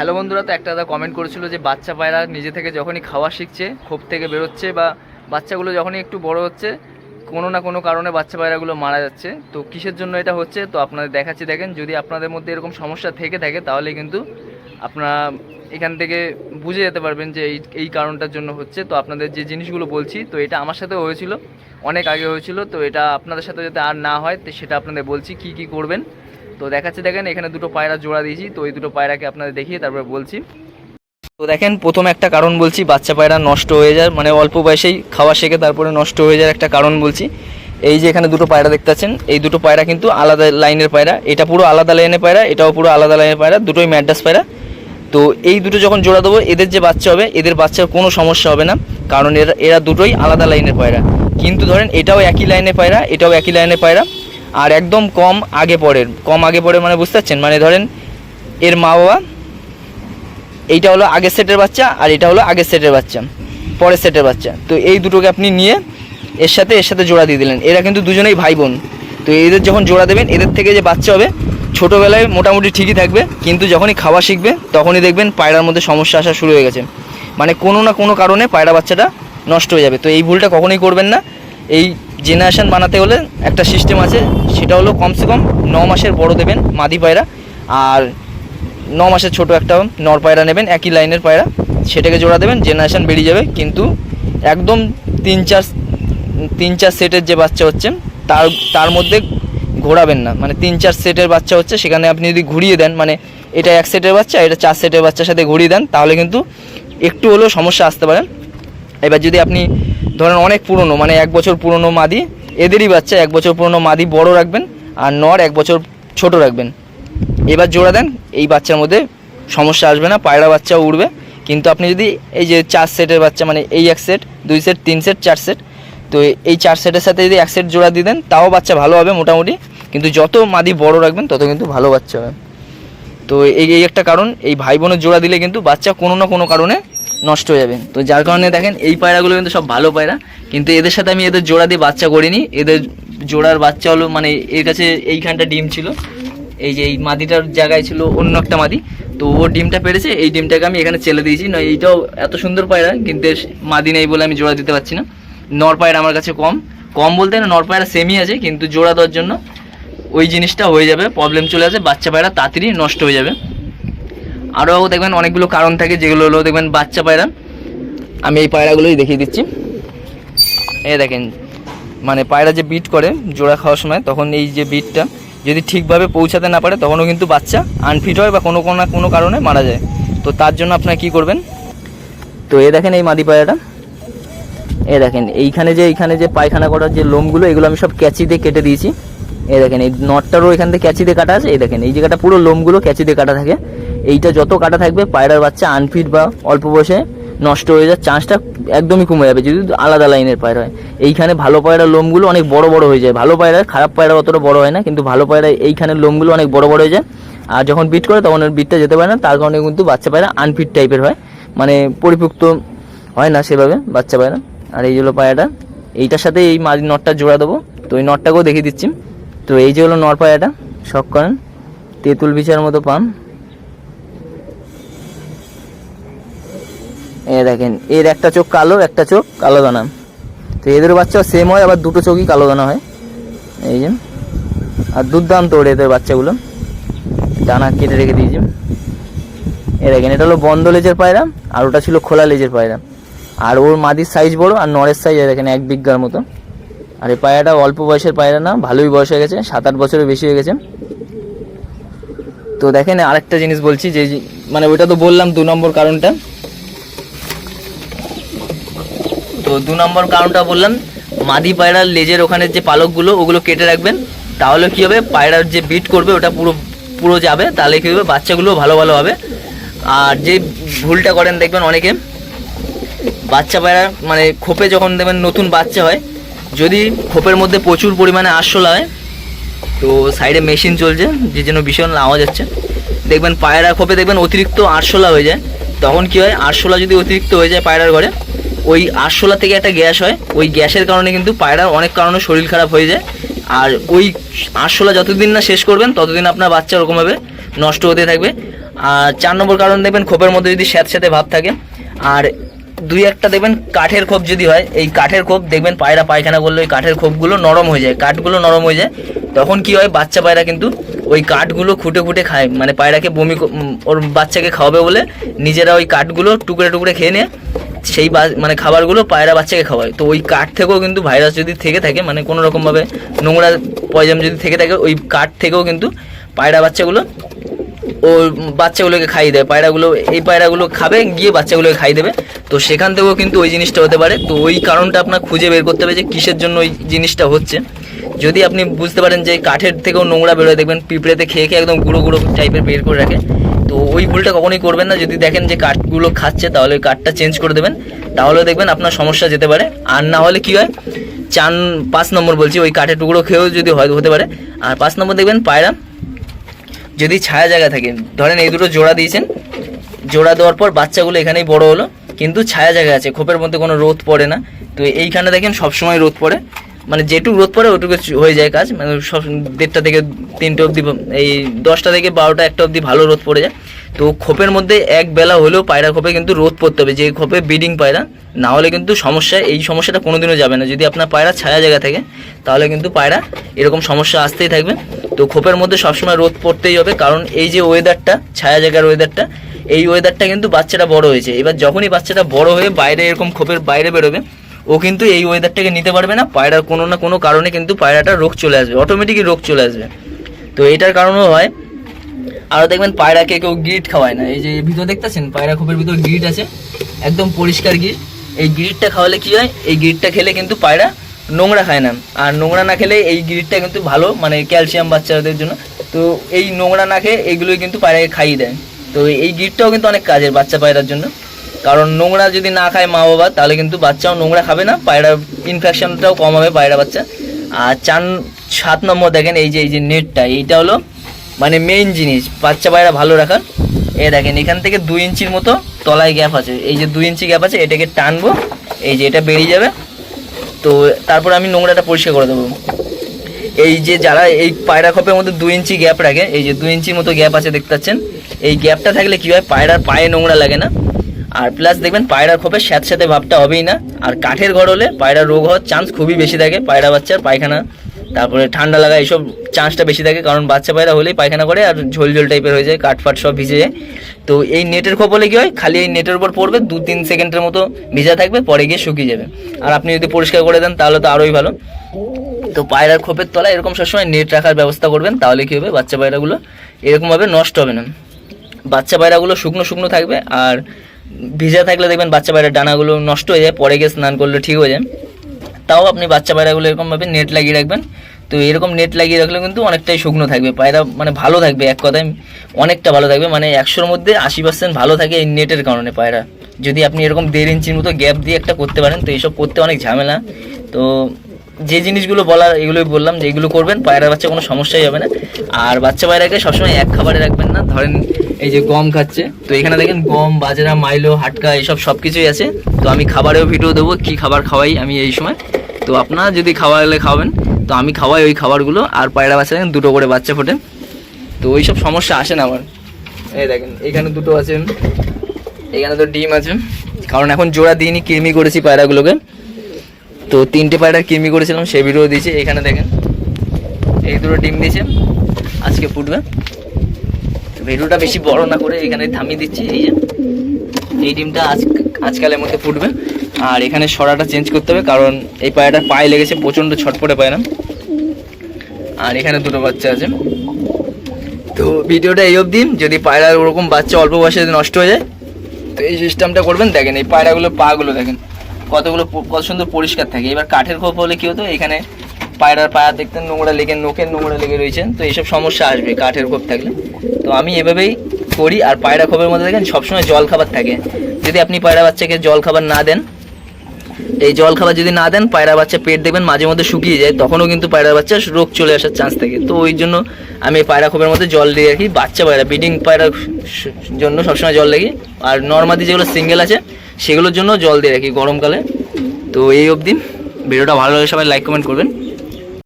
Hello বন্ধুরা, তো একটা দাদা কমেন্ট করেছিল যে বাচ্চা পায়রা নিজে থেকে যখনই খাওয়া শিখছে, খোপ থেকে বেরোচ্ছে বা বাচ্চাগুলো যখনই একটু বড় হচ্ছে, কোনো না কোনো কারণে বাচ্চা পায়রাগুলো মারা যাচ্ছে। তো কিসের জন্য এটা হচ্ছে তো আপনাদের দেখাচ্ছি। দেখেন, যদি আপনাদের মধ্যে এরকম সমস্যা থেকে থাকে তাহলে কিন্তু আপনারা এখান থেকে বুঝে যেতে পারবেন যে এই কারণটার জন্য হচ্ছে। তো আপনাদের যে জিনিসগুলো বলছি, তো এটা আমার সাথেও হয়েছিল, অনেক আগে হয়েছিল। তো এটা আপনাদের সাথে যাতে আর না হয়, তো সেটা আপনাদের বলছি কি কি করবেন। তো দেখাচ্ছি, দেখেন এখানে দুটো পায়রা জোড়া দিয়েছি। তো এই দুটো পায়রাকে আপনাদের দেখিয়ে তারপরে বলছি। তো দেখেন, প্রথম একটা কারণ বলছি, বাচ্চা পায়রা নষ্ট হয়ে যায়, মানে অল্প বয়সেই খাওয়া শেখে তারপরে নষ্ট হয়ে যায় একটা কারণ বলছি। এই যে এখানে দুটো পায়রা দেখতে পাচ্ছেন, এই দুটো পায়রা কিন্তু আলাদা লাইনের পায়রা। এটা পুরো আলাদা লাইনের পায়রা, এটাও পুরো আলাদা লাইনের পায়রা, দুটোই ম্যাড্রাস পায়রা। তো এই দুটো যখন জোড়া দেবো, এদের যে বাচ্চা হবে, এদের বাচ্চার কোনো সমস্যা হবে না, কারণ এরা দুটোই আলাদা লাইনের পায়রা। কিন্তু ধরেন এটাও একই লাইনের পায়রা, এটাও একই লাইনের পায়রা, আর একদম কম আগে পড়ে মানে বুঝতে পারছেন। মানে ধরেন এর মা বাবা, এইটা হলো আগের সেটের বাচ্চা আর এটা হলো আগের সেটের বাচ্চা, পরের সেটের বাচ্চা। তো এই দুটোকে আপনি নিয়ে এর সাথে জোড়া দিয়ে দিলেন। এরা কিন্তু দুজনেই ভাই বোন। তো এদের যখন জোড়া দেবেন, এদের থেকে যে বাচ্চা হবে ছোটোবেলায় মোটামুটি ঠিকই থাকবে, কিন্তু যখনই খাওয়া শিখবে তখনই দেখবেন পায়রার মধ্যে সমস্যা আসা শুরু হয়ে গেছে। মানে কোনো না কোনো কারণে পায়রা বাচ্চাটা নষ্ট হয়ে যাবে। তো এই ভুলটা কখনোই করবেন না। এই জেনারেশান বানাতে হলে একটা সিস্টেম আছে, সেটা হলো কমসে কম 9 মাসের বড় দেবেন মাদি পায়রা, আর 9 মাসের ছোটো একটা নর পায়রা নেবেন, একই লাইনের পায়রা, সেটাকে জোড়া দেবেন, জেনারেশান বেরিয়ে যাবে। কিন্তু একদম 3-4 সেটের যে বাচ্চা হচ্ছে তার মধ্যে ঘোরাবেন না। মানে 3-4 সেটের বাচ্চা হচ্ছে, সেখানে আপনি যদি ঘুরিয়ে দেন, মানে এটা 1 সেটের বাচ্চা, এটা 4 সেটের বাচ্চার সাথে ঘুরিয়ে দেন, তাহলে কিন্তু একটু হলেও সমস্যা আসতে পারে। এবার যদি আপনি ধরেন অনেক পুরনো, মানে 1 বছর পুরনো মাদি, এদেরই বাচ্চা 1 বছর পুরনো মাদি বড় রাখবেন, আর নর 1 বছর ছোট রাখবেন। এবার জোড়া দেন, এই বাচ্চার মধ্যে সমস্যা আসবে না, পায়রা বাচ্চাও উড়বে। কিন্তু আপনি যদি এই যে 4 সেটের বাচ্চা, মানে এই 1 সেট, 2 সেট, 3 সেট, 4 সেট, তো এই 4 সেটের সাথে যদি 1 সেট জোড়া দিয়ে দেন, তাও বাচ্চা ভালো হবে মোটামুটি। কিন্তু যত মাদি বড় রাখবেন তত কিন্তু ভালো বাচ্চা হবে। তো এই একটা কারণ, এই ভাই বোনের জোড়া দিলে কিন্তু বাচ্চা কোনো না কোনো কারণে নষ্ট হয়ে যাবে। তো যার কারণে দেখেন এই পায়রাগুলো কিন্তু সব ভালো পায়রা, কিন্তু এদের সাথে আমি এদের জোড়া দিয়ে বাচ্চা করিনি। এদের জোড়ার বাচ্চা হলো, মানে এর কাছে এইখানটা ডিম ছিল, এই যে এই মাদিটার জায়গায় ছিল অন্য একটা মাদি, তো ও ডিমটা পেরেছে, এই ডিমটাকে আমি এখানে ছেলে দিয়েছি। না, এইটাও এত সুন্দর পায়রা, কিন্তু মাদি নেই বলে আমি জোড়া দিতে পারছি না। নর পায়রা আমার কাছে কম বলতে না, নর পায়রা সেমই আছে, কিন্তু জোড়া দেওয়ার জন্য ওই জিনিসটা হয়ে যাবে, প্রবলেম চলে আসে, বাচ্চা পায়রা তাড়াতাড়ি নষ্ট হয়ে যাবে। আরও দেখবেন অনেকগুলো কারণ থাকে, যেগুলো হলো দেখবেন বাচ্চা পায়রা। আমি এই পায়রাগুলোই দেখিয়ে দিচ্ছি। এই দেখেন, মানে পায়রা যে বিট করে জোড়া খাওয়ার সময়, তখন এই যে বিটটা যদি ঠিকভাবে পৌঁছাতে না পারে, তখনও কিন্তু বাচ্চা আনফিট হয় বা কোনো কারণে মারা যায়। তো তার জন্য আপনারা কী করবেন, তো এ দেখেন এই মাদি পায়রাটা, এ দেখেন এইখানে যে পায়খানা করার যে লোমগুলো, এগুলো আমি সব ক্যাচি দিয়ে কেটে দিয়েছি। এই দেখেন এই নটটারও এখান থেকে ক্যাচি দিয়ে কাটা আছে। এই দেখেন এই জায়গাটা পুরো লোমগুলো ক্যাচি দিয়ে কাটা থাকে। এইটা যত কাটা থাকবে, পায়রার বাচ্চা আনফিট বা অল্প বয়সে নষ্ট হয়ে যাওয়ার চান্সটা একদমই কমে যাবে যদি আলাদা লাইনের পায়রা হয়। এইখানে ভালো পায়রার লোমগুলো অনেক বড় বড় হয়ে যায়। ভালো পায়রা, খারাপ পায়রা অতটা বড় হয় না, কিন্তু ভালো পায়রা এইখানের লোমগুলো অনেক বড় বড় হয়ে যায়। আর যখন বিট করে তখন ওর বিটটা যেতে পারে না, তার কারণে কিন্তু বাচ্চা পায়রা আনফিট টাইপের হয়, মানে পরিপুক্ত হয় না সেভাবে বাচ্চা পায়রা। আর এই হলো পায়রাটা, এইটার সাথে এই মাঝ নটটা জোড়া দেবো। তো এই নটটাকেও দেখিয়ে দিচ্ছি। তো এই যে হলো নর পায়রাটা, শখ করেন তেঁতুল বিছার মতো পান। এ দেখেন এর একটা চোখ কালো, একটা চোখ কালো দানা। তো এদের বাচ্চাও সেম হয়, আবার দুটো চোখই কালো দানা হয়। এই যে, আর দুর্দান্ত ওড়ে এদের বাচ্চাগুলো, ডানা কেটে রেখে দিয়েছি। এ দেখেন এটা হলো বন্ধ লেজের পায়রা, আর ওটা ছিল খোলা লেজের পায়রা। আর ওর মাদির সাইজ বড়, আর নরের সাইজ দেখেন 1 বিঘার মতো। আর এই পায়রাটা অল্প বয়সের পায়রা না, ভালোই বয়স হয়ে গেছে, 7-8 বছরের বেশি হয়ে গেছে। তো দেখেন আরেকটা জিনিস বলছি, যে মানে ওইটা তো বললাম 2 নম্বর কারণটা। তো 2 নম্বর কারণটা বললাম, মাদি পায়রার লেজের ওখানে যে পালকগুলো, ওগুলো কেটে রাখবেন। তাহলে কী হবে, পায়রার যে বিট করবে ওটা পুরো যাবে, তাহলে কী হবে, বাচ্চাগুলো ভালো হবে। আর যে ভুলটা করেন দেখবেন অনেকে, বাচ্চা পায়রা মানে খোপে যখন দেখবেন নতুন বাচ্চা হয়, যদি খোপের মধ্যে প্রচুর পরিমাণে আরশোলা হয়, তো সাইডে মেশিন চলছে যে জন্য ভীষণ আওয়াজ হচ্ছে, দেখবেন পায়রা খোপে দেখবেন অতিরিক্ত আরশোলা হয়ে যায়। তখন কী হয়, আরশোলা যদি অতিরিক্ত হয়ে যায় পায়রার ঘরে, ওই আরশোলা থেকে একটা গ্যাস হয়, ওই গ্যাসের কারণে কিন্তু পায়রার অনেক কারণে শরীর খারাপ হয়ে যায়। আর ওই আরশোলা যতদিন না শেষ করবেন, ততদিন আপনার বাচ্চা ওরকমভাবে নষ্ট হতে থাকবে। আর 4 নম্বর কারণ দেখবেন খোপের মধ্যে যদি স্যাঁতস্যাঁতে ভাব থাকে। আর 2-1টা দেখবেন কাঠের খোপ যদি হয়, এই কাঠের খোপ দেখবেন পায়রা পায়খানা করলে ওই কাঠের খোপগুলো নরম হয়ে যায়, কাঠগুলো নরম হয়ে যায়। তখন কি হয়, বাচ্চা পায়রা কিন্তু ওই কাঠগুলো খুঁটে খুঁটে খায়, মানে পায়রাকে ওর বাচ্চাকে খাওয়াবে বলে নিজেরা ওই কাঠগুলো টুকরে টুকরে খেয়ে নিয়ে সেই মানে খাবারগুলো পায়রা বাচ্চাকে খাওয়ায়। তো ওই কাঠ থেকেও কিন্তু ভাইরাস যদি থেকে থাকে, মানে কোনো রকমভাবে নোংরা পয়জন যদি থেকে থাকে, ওই কাঠ থেকেও কিন্তু পায়রা বাচ্চাগুলো ও বাচ্চাগুলোকে খাইয়ে দেয়। পায়রাগুলো এই পায়রাগুলো খাবে, গিয়ে বাচ্চাগুলোকে খাইয়ে দেবে। তো সেখান থেকেও কিন্তু ওই জিনিসটা হতে পারে। তো ওই কারণটা আপনার খুঁজে বের করতে হবে যে কিসের জন্য ওই জিনিসটা হচ্ছে। যদি আপনি বুঝতে পারেন যে কাঠের থেকেও নোংরা বেরোয়, দেখবেন পিঁপড়েতে খেয়ে খেয়ে একদম গুঁড়ো গুঁড়ো টাইপের বের করে রাখে। তো ওই ভুলটা কখনোই করবেন না। যদি দেখেন যে কাঠগুলো খাচ্ছে, তাহলে ওই কাঠটা চেঞ্জ করে দেবেন, তাহলে দেখবেন আপনার সমস্যা যেতে পারে। আর না হলে কি হয়, 5 নম্বর বলছি, ওই কাঠের টুকরো খেয়েও যদি হয় হতে পারে। আর 5 নম্বর দেখবেন পায়রা যদি ছায়া জায়গা থাকে, ধরেন এই দুটো জোড়া দিয়েছেন, জোড়া দেওয়ার পর বাচ্চাগুলো এখানেই বড় হলো, কিন্তু ছায়া জায়গা আছে, খোপের মধ্যে কোনো রোদ পড়ে না। তো এইখানে দেখেন সবসময় রোদ পড়ে, মানে যেটুকু রোদ পড়ে ওটুকু হয়ে যায় কাজ। মানে সব 1:30 থেকে 3টে অবধি, এই 10টা থেকে 12টা 1টা অবধি ভালো রোদ পড়ে যায়। তো খোপের মধ্যে এক বেলা হলেও পায়রা খোপে কিন্তু রোদ পড়তে হবে, যে খোপে ব্রিডিং পায়রা, না হলে কিন্তু সমস্যা, এই সমস্যাটা কোনোদিনও যাবে না। যদি আপনার পায়রা ছায়া জায়গা থাকে, তাহলে কিন্তু পায়রা এরকম সমস্যা আসতেই থাকবে। তো খোপের মধ্যে সবসময় রোদ পড়তেই হবে, কারণ এই যে ওয়েদারটা, ছায়া জায়গার ওয়েদারটা, এই ওয়েদারটা কিন্তু বাচ্চাটা বড় হয়েছে। এবার যখনই বাচ্চাটা বড় হয়ে বাইরে এরকম খোপের বাইরে বেরোবে, ও কিন্তু এই ওয়েদারটাকে নিতে পারবে না। পায়রার কোনো না কোনো কারণে কিন্তু পায়রাটা রোগ চলে আসবে, অটোমেটিকই রোগ চলে আসবে। তো এটার কারণও হয়। আরও দেখবেন পায়রাকে কেউ গিট খাওয়ায় না। এই যে ভিতর দেখতেছেন, পায়রা খোপের ভিতর গিট আছে, একদম পরিষ্কার গিট। এই গিটটা খাওয়ালে কি হয়, এই গিটটা খেলে কিন্তু পায়রা নোংরা খায় না। আর নোংরা না খেলে এই গিটটা কিন্তু ভালো, মানে ক্যালসিয়াম বাচ্চাদের জন্য। তো এই নোংরা না খেয়ে এইগুলোই কিন্তু পায়রাকে খাইয়ে দেয়। তো এই গিটটাও কিন্তু অনেক কাজের বাচ্চা পায়রার জন্য, কারণ নোংরা যদি না খায় মা বাবা, তাহলে কিন্তু বাচ্চাও নোংরা খাবে না, পায়রার ইনফেকশনটাও কম হবে পায়রা বাচ্চা। আর 7 নম্বর দেখেন, এই যে নেটটা, এইটা হলো মানে মেইন জিনিস বাচ্চা পায়রা ভালো রাখার। দেখেন এখান থেকে 2 ইঞ্চির মতো তলায় গ্যাপ আছে, এই যে 2 ইঞ্চি গ্যাপ আছে, এটাকে টানবো, এই যে এটা বেরিয়ে যাবে। তো তারপর আমি নোংরাটা পরিষ্কার করে দেবো। এই যে যারা এই পায়রা খোপের মধ্যে 2 ইঞ্চি গ্যাপ রাখে, এই যে 2 ইঞ্চির মতো গ্যাপ আছে দেখতে পাচ্ছেন, এই গ্যাপটা থাকলে কি হয়, পায়রার পায়ে নোংরা লাগে না। আর প্লাস দেখবেন পায়রার খোপে স্যাঁতস্যাঁতে ভাবটা হবেই না। আর কাঠের ঘর হলে পায়রা রোগ হওয়ার চান্স খুবই বেশি থাকে, পায়রা বাচ্চার পায়খানা, তারপরে ঠান্ডা লাগা, এইসব চান্সটা বেশি থাকে। কারণ বাচ্চা পায়রা হলেই পায়খানা করে আর ঝোল ঝোল টাইপের হয়ে যায়, কাঠ ফাট সব ভিজে যায়। তো এই নেটের খোপ হলে কি হয়, খালি এই নেটের উপর পড়বে, 2-3 সেকেন্ডের মতো ভিজা থাকবে, পরে গিয়ে শুকিয়ে যাবে। আর আপনি যদি পরিষ্কার করে দেন তাহলে তো আরোই ভালো। তো পায়রার খোপের তলায় এরকম সবসময় নেট রাখার ব্যবস্থা করবেন, তাহলে কী হবে, বাচ্চা পায়রাগুলো এরকমভাবে নষ্ট হবে না। বাচ্চা পায়রাগুলো শুকনো শুকনো থাকবে, আর ভিজা থাকলে দেখবেন বাচ্চা পায়রার ডানাগুলো নষ্ট হয়ে যায়, পরে গিয়ে স্নান করলে ঠিক হয়ে যায়। তাও আপনি বাচ্চা পায়রাগুলো এরকমভাবে নেট লাগিয়ে রাখবেন। তো এরকম নেট লাগিয়ে রাখলে কিন্তু অনেকটাই শুকনো থাকবে পায়রা, মানে ভালো থাকবে, এক কথায় অনেকটা ভালো থাকবে। মানে 100-র মধ্যে 80% ভালো থাকে এই নেটের কারণে পায়রা। যদি আপনি এরকম 1.5 ইঞ্চির মতো গ্যাপ দিয়ে একটা করতে পারেন, তো এইসব করতে অনেক ঝামেলা। তো যে জিনিসগুলো বলার এগুলোই বললাম, যে এগুলো করবেন, পায়রার বাচ্চা কোনো সমস্যাই হবে না। আর বাচ্চা পায়রাকে সবসময় এক খাবারে রাখবেন না। ধরেন এই যে গম খাচ্ছে, তো এখানে দেখেন গম, বাজরা, মাইলো, হাটকা, এইসব সব কিছুই আছে। তো আমি খাবারেও ভিডিও দেবো, কী খাবার খাওয়াই আমি এই সময়। তো আপনারা যদি খাওয়ালে খাওয়াবেন, তো আমি খাওয়াই ওই খাবারগুলো। আর পায়রা বাচ্চা দেখেন 2টো করে বাচ্চা ফোটে, তো ওই সব সমস্যা আসে না আমার। এই দেখেন এখানে 2টো আছে, এখানে তো ডিম আছে, কারণ এখন জোড়া দিইনি, কৃমি করেছি পায়রাগুলোকে। তো 3টে পায়রা কৃমি করেছিলাম, সেই ভিডিও দিয়েছি। এখানে দেখেন এই 2টো ডিম দিয়েছে, আজকে ফুটবে। ভিডিওটা বেশি বড় না করে এখানে থামিয়ে দিচ্ছি। এই যে এই ডিমটা আজকালের মধ্যে ফুটবে। আর এখানে সরাটা চেঞ্জ করতে হবে, কারণ এই পায়রাটার পায়ে লেগেছে, প্রচণ্ড ছটপটে পায়রা। আর এখানে 2টো বাচ্চা আছে। তো ভিডিওটা এই অবধি। যদি পায়রার ওরকম বাচ্চা অল্প বয়সে নষ্ট হয়ে যায়, তো এই সিস্টেমটা করবেন। দেখেন এই পায়রাগুলোর পাগুলো দেখেন কত সুন্দর পরিষ্কার থাকে। এবার কাঠের খোপ হলে কি হতো, এখানে পায়রার পায়া দেখতেন নোংরা লেগে, নোখের নোংরা লেগে রয়েছে, তো এইসব সমস্যা আসবে কাঠের খোপ থাকলে। তো আমি এভাবেই করি। আর পায়রা খোপের মধ্যে দেখেন সবসময় জল খাবার থাকে। যদি আপনি পায়রা বাচ্চাকে জল খাবার না দেন, এই জল খাবার যদি না দেন, পায়রা বাচ্চা পেট দেখবেন মাঝে মধ্যে শুকিয়ে যায়, তখনও কিন্তু পায়রা বাচ্চা রোগ চলে আসার চান্স থাকে। তো ওই জন্য আমি পায়রা খোপের মধ্যে জল দিয়ে রাখি, বাচ্চা পায়রা ব্রিডিং পায়রার জন্য সবসময় জল লাগি। আর নর্মালি যেগুলো সিঙ্গেল আছে সেগুলোর জন্য জল দিয়ে রাখি গরমকালে। তো এই অবধি। ভিডিওটা ভালো লাগে সবাই লাইক কমেন্ট করবেন।